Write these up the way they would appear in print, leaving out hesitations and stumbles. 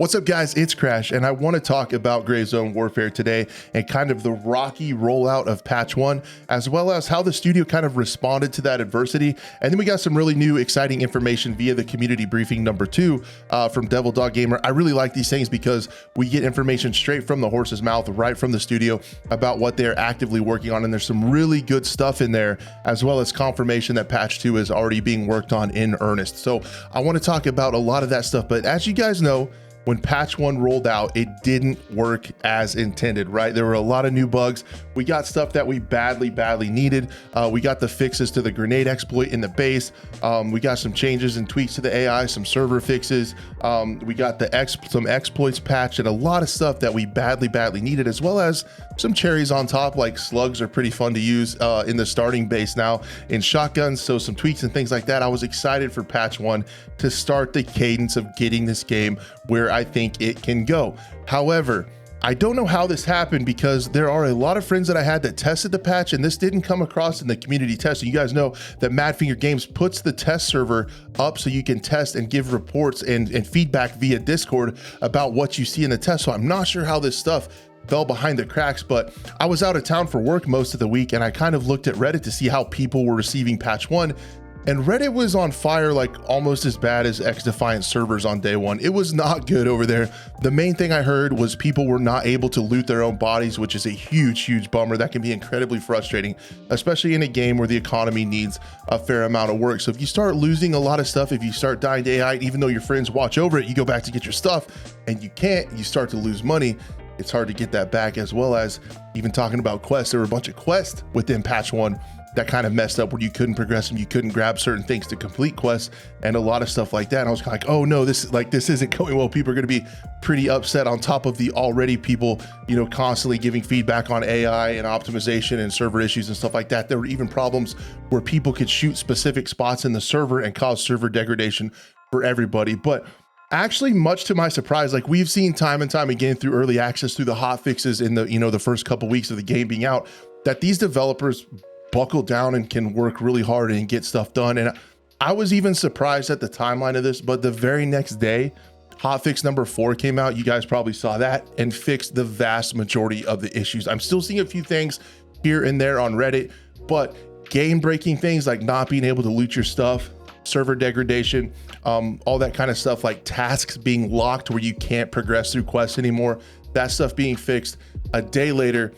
What's up, guys? It's Crash, and I want to talk about Gray Zone Warfare today and kind of the rocky rollout of patch 1, as well as how the studio kind of responded to that adversity. And then we got some really new, exciting information via the community briefing number 2 from Devil Dog Gamer. I really like these things because we get information straight from the horse's mouth, right from the studio, about what they're actively working on. And there's some really good stuff in there, as well as confirmation that patch 2 is already being worked on in earnest. So I want to talk about a lot of that stuff. But as you guys know, when patch 1 rolled out, it didn't work as intended, right? There were a lot of new bugs. We got stuff that we badly needed. We got the fixes to the grenade exploit in the base. We got some changes and tweaks to the AI, some server fixes. We got some exploits patch and a lot of stuff that we badly needed, as well as some cherries on top, like slugs are pretty fun to use in the starting base now in shotguns. So some tweaks and things like that. I was excited for patch 1 to start the cadence of getting this game where I think it can go. However, I don't know how this happened because there are a lot of friends that I had that tested the patch, and this didn't come across in the community test. You guys know that Madfinger Games puts the test server up so you can test and give reports and feedback via Discord about what you see in the test. So I'm not sure how this stuff fell behind the cracks, but I was out of town for work most of the week, and I kind of looked at Reddit to see how people were receiving patch 1. And Reddit was on fire, like almost as bad as X-Defiant servers on day 1. It was not good over there. The main thing I heard was people were not able to loot their own bodies, which is a huge bummer. That can be incredibly frustrating, especially in a game where the economy needs a fair amount of work. So if you start losing a lot of stuff, if you start dying to AI, even though your friends watch over it, you go back to get your stuff and you can't, you start to lose money. It's hard to get that back, as well as even talking about quests. There were a bunch of quests within patch 1 that kind of messed up, where you couldn't progress them, you couldn't grab certain things to complete quests, and a lot of stuff like that. And I was kind of like, oh no, this isn't going well. People are going to be pretty upset, on top of the already people, constantly giving feedback on AI and optimization and server issues and stuff like that. There were even problems where people could shoot specific spots in the server and cause server degradation for everybody. But actually, much to my surprise, like we've seen time and time again through early access, through the hot fixes in the, the first couple weeks of the game being out, that these developers buckle down and can work really hard and get stuff done. And I was even surprised at the timeline of this, but the very next day, hotfix number 4 came out. You guys probably saw that, and fixed the vast majority of the issues. I'm still seeing a few things here and there on Reddit, but game breaking things like not being able to loot your stuff, server degradation, all that kind of stuff, like tasks being locked where you can't progress through quests anymore, that stuff being fixed a day later,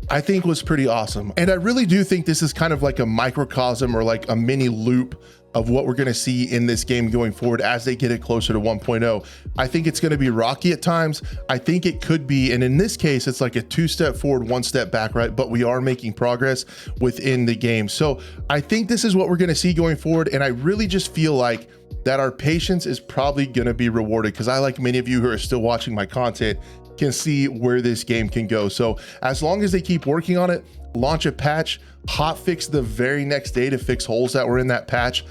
I think was pretty awesome. And I really do think this is kind of like a microcosm, or like a mini loop of what we're going to see in this game going forward as they get it closer to 1.0. I think it's going to be rocky at times. I think it could be, and in this case, it's like a 2-step forward, 1-step back, right? But we are making progress within the game. So I think this is what we're going to see going forward. And I really just feel like that our patience is probably going to be rewarded, because I, like many of you who are still watching my content, can see where this game can go. So as long as they keep working on it, launch a patch, hotfix the very next day to fix holes that were in that patch,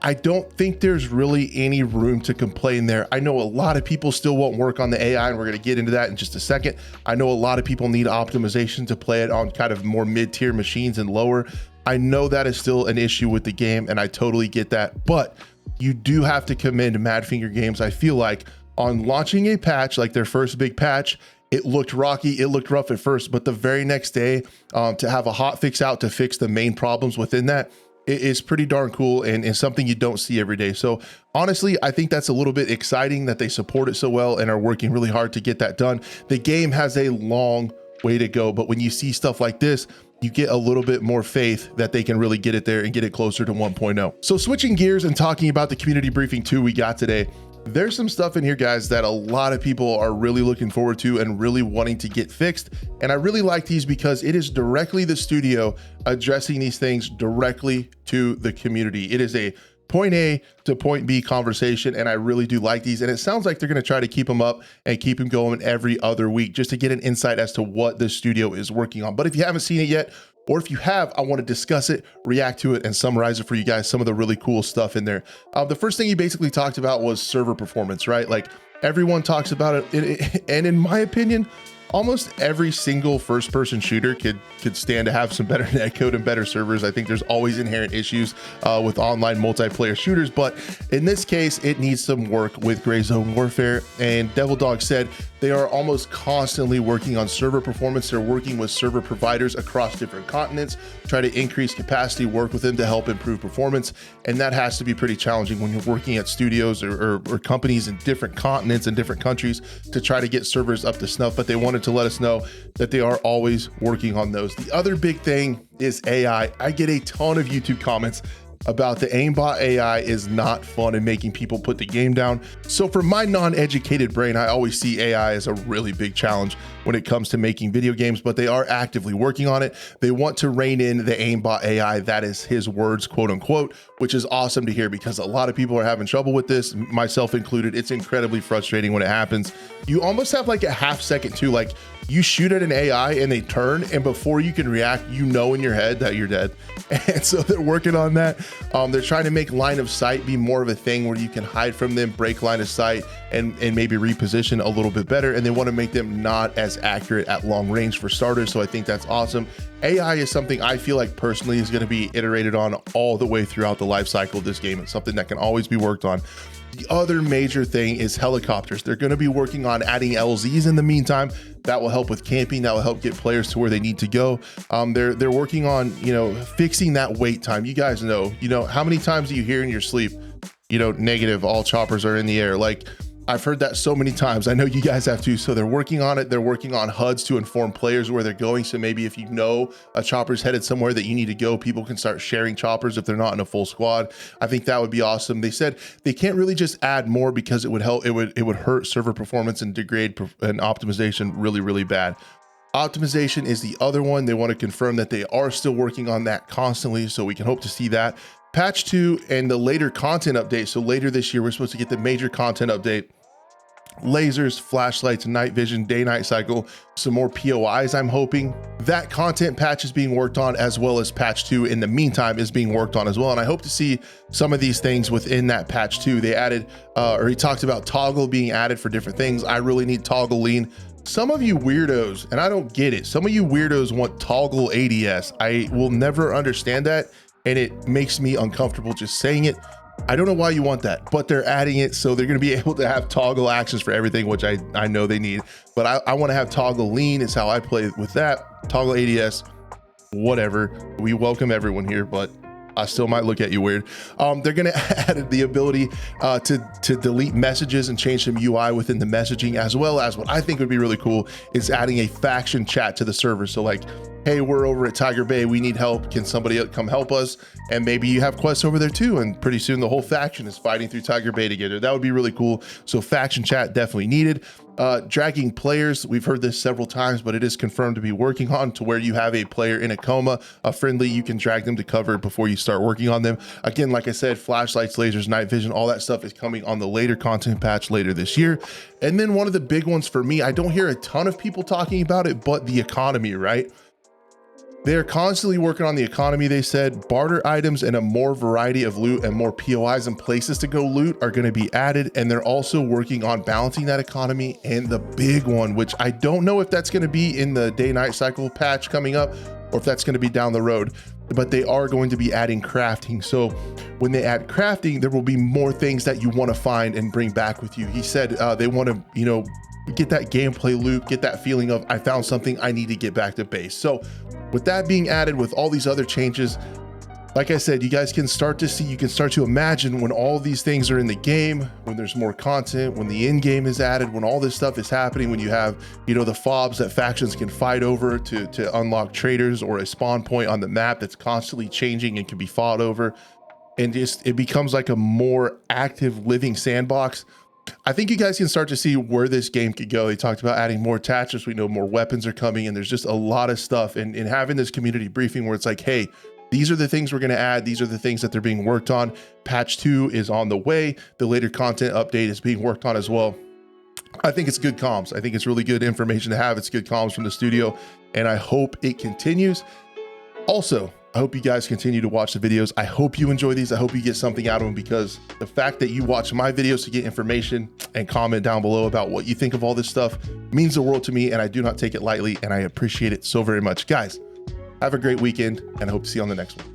I don't think there's really any room to complain there. I know a lot of people still won't work on the AI, and we're going to get into that in just a second. I know a lot of people need optimization to play it on kind of more mid-tier machines and lower. I know that is still an issue with the game, and I totally get that, but you do have to commend Madfinger Games, I feel like, on launching a patch, like their first big patch. It looked rocky, it looked rough at first, but the very next day to have a hot fix out to fix the main problems within that, it is pretty darn cool, and something you don't see every day. So honestly, I think that's a little bit exciting that they support it so well and are working really hard to get that done. The game has a long way to go, but when you see stuff like this, you get a little bit more faith that they can really get it there and get it closer to 1.0. So switching gears and talking about the community briefing 2 we got today, there's some stuff in here, guys, that a lot of people are really looking forward to and really wanting to get fixed. And I really like these because it is directly the studio addressing these things directly to the community. It is a point A to point B conversation, and I really do like these. And it sounds like they're going to try to keep them up and keep them going every other week, just to get an insight as to what the studio is working on. But if you haven't seen it yet, or if you have, I want to discuss it, react to it, and summarize it for you guys, some of the really cool stuff in there. The first thing he basically talked about was server performance, right? Like everyone talks about it, and in my opinion, almost every single first person shooter could stand to have some better netcode and better servers. I think there's always inherent issues with online multiplayer shooters, but in this case, it needs some work with Gray Zone Warfare. And Devil Dog said they are almost constantly working on server performance. They're working with server providers across different continents, try to increase capacity, work with them to help improve performance. And that has to be pretty challenging when you're working at studios or companies in different continents and different countries to try to get servers up to snuff. But they wanted to let us know that they are always working on those. The other big thing is AI. I get a ton of YouTube comments about the aimbot AI is not fun and making people put the game down. So for my non-educated brain, I always see AI as a really big challenge when it comes to making video games, but they are actively working on it. They want to rein in the aimbot AI. That is his words, quote unquote, which is awesome to hear because a lot of people are having trouble with this, myself included. It's incredibly frustrating when it happens. You almost have like a half second too, like you shoot at an AI and they turn, and before you can react, you know in your head that you're dead. And so they're working on that. They're trying to make line of sight be more of a thing where you can hide from them, break line of sight, and maybe reposition a little bit better. And they want to make them not as accurate at long range for starters. So I think that's awesome. AI is something I feel like personally is going to be iterated on all the way throughout the life cycle of this game. It's something that can always be worked on. The other major thing is helicopters. They're going to be working on adding LZs in the meantime. That will help with camping. That will help get players to where they need to go. They're working on, fixing that wait time. You guys know, how many times do you hear in your sleep, negative, all choppers are in the air? Like, I've heard that so many times. I know you guys have too. So they're working on it. They're working on HUDs to inform players where they're going. So maybe if you know a chopper's headed somewhere that you need to go, people can start sharing choppers if they're not in a full squad. I think that would be awesome. They said they can't really just add more because it would help. It would hurt server performance and degrade and optimization really, really bad. Optimization is the other one. They want to confirm that they are still working on that constantly. So we can hope to see that. Patch 2 and the later content update. So later this year, we're supposed to get the major content update. Lasers, flashlights, night vision, day-night cycle, some more POIs, I'm hoping. That content patch is being worked on, as well as patch 2 in the meantime is being worked on as well. And I hope to see some of these things within that patch 2. They added, or he talked about toggle being added for different things. I really need toggle lean. Some of you weirdos, and I don't get it, some of you weirdos want toggle ADS. I will never understand that. And it makes me uncomfortable just saying it. I don't know why you want that, but they're adding it. So they're going to be able to have toggle actions for everything, which I know they need, but I want to have toggle lean is how I play with that. Toggle ADS, whatever. We welcome everyone here, but I still might look at you weird. They're going to add the ability to delete messages and change some UI within the messaging, as well as what I think would be really cool is adding a faction chat to the server. So like, hey, we're over at Tiger Bay, we need help. Can somebody come help us? And maybe you have quests over there too. And pretty soon the whole faction is fighting through Tiger Bay together. That would be really cool. So faction chat definitely needed. Dragging players, we've heard this several times, but it is confirmed to be working on to where you have a player in a coma, a friendly, you can drag them to cover before you start working on them. Again, like I said, flashlights, lasers, night vision, all that stuff is coming on the later content patch later this year. And then one of the big ones for me, I don't hear a ton of people talking about it, but the economy, right? They're constantly working on the economy. They said barter items and a more variety of loot and more POIs and places to go loot are going to be added. And they're also working on balancing that economy. And the big one, which I don't know if that's going to be in the day-night cycle patch coming up or if that's going to be down the road, but they are going to be adding crafting. So when they add crafting, there will be more things that you want to find and bring back with you. He said they want to, get that gameplay loop, get that feeling of I found something, I need to get back to base. So with that being added, with all these other changes, like I said, you guys can start to see, you can start to imagine when all these things are in the game, when there's more content, when the end game is added, when all this stuff is happening, when you have, the fobs that factions can fight over to unlock traders or a spawn point on the map that's constantly changing and can be fought over. And just, it becomes like a more active living sandbox. I think you guys can start to see where this game could go. They talked about adding more attachments. We know more weapons are coming, and there's just a lot of stuff. And having this community briefing where it's like, hey, these are the things we're going to add. These are the things that they're being worked on. Patch 2 is on the way. The later content update is being worked on as well. I think it's good comms. I think it's really good information to have. It's good comms from the studio, and I hope it continues. Also, I hope you guys continue to watch the videos. I hope you enjoy these. I hope you get something out of them, because the fact that you watch my videos to get information and comment down below about what you think of all this stuff means the world to me, and I do not take it lightly, and I appreciate it so very much. Guys, have a great weekend, and I hope to see you on the next one.